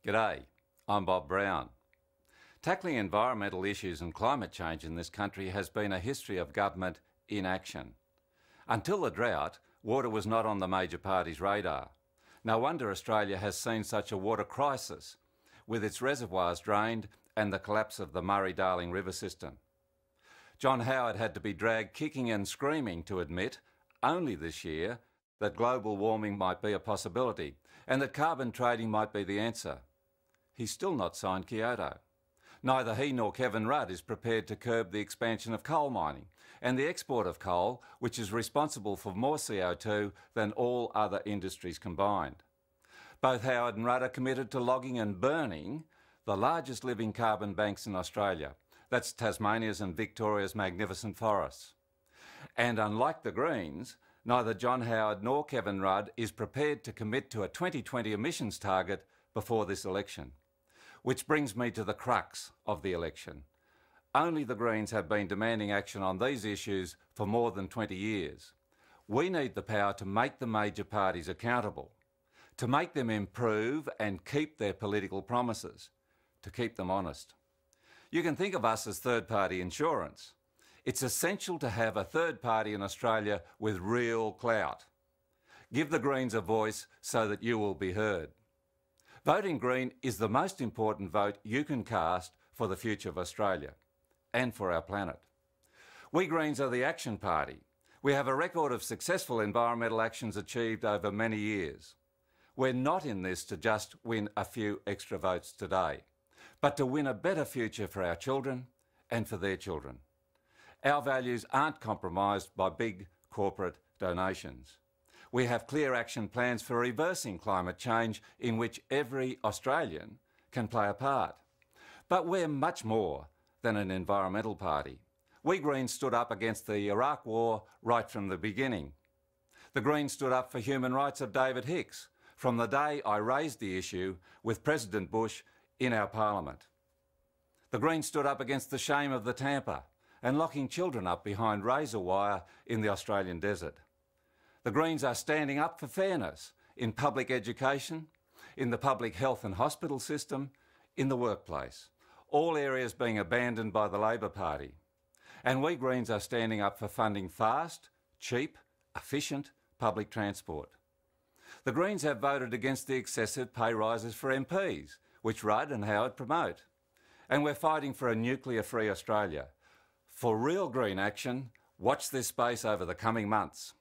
G'day, I'm Bob Brown. Tackling environmental issues and climate change in this country has been a history of government inaction. Until the drought, water was not on the major parties' radar. No wonder Australia has seen such a water crisis, with its reservoirs drained and the collapse of the Murray-Darling River system. John Howard had to be dragged kicking and screaming to admit, only this year, that global warming might be a possibility and that carbon trading might be the answer. He's still not signed Kyoto. Neither he nor Kevin Rudd is prepared to curb the expansion of coal mining and the export of coal, which is responsible for more CO2 than all other industries combined. Both Howard and Rudd are committed to logging and burning the largest living carbon banks in Australia. That's Tasmania's and Victoria's magnificent forests. And unlike the Greens, neither John Howard nor Kevin Rudd is prepared to commit to a 2020 emissions target before this election. Which brings me to the crux of the election. Only the Greens have been demanding action on these issues for more than 20 years. We need the power to make the major parties accountable, to make them improve and keep their political promises, to keep them honest. You can think of us as third-party insurance. It's essential to have a third party in Australia with real clout. Give the Greens a voice so that you will be heard. Voting Green is the most important vote you can cast for the future of Australia and for our planet. We Greens are the action party. We have a record of successful environmental actions achieved over many years. We're not in this to just win a few extra votes today, but to win a better future for our children and for their children. Our values aren't compromised by big corporate donations. We have clear action plans for reversing climate change in which every Australian can play a part. But we're much more than an environmental party. We Greens stood up against the Iraq War right from the beginning. The Greens stood up for human rights of David Hicks from the day I raised the issue with President Bush in our parliament. The Greens stood up against the shame of the Tampa and locking children up behind razor wire in the Australian desert. The Greens are standing up for fairness in public education, in the public health and hospital system, in the workplace, all areas being abandoned by the Labor Party. And we Greens are standing up for funding fast, cheap, efficient public transport. The Greens have voted against the excessive pay rises for MPs, which Rudd and Howard promote. And we're fighting for a nuclear-free Australia. For real green action, watch this space over the coming months.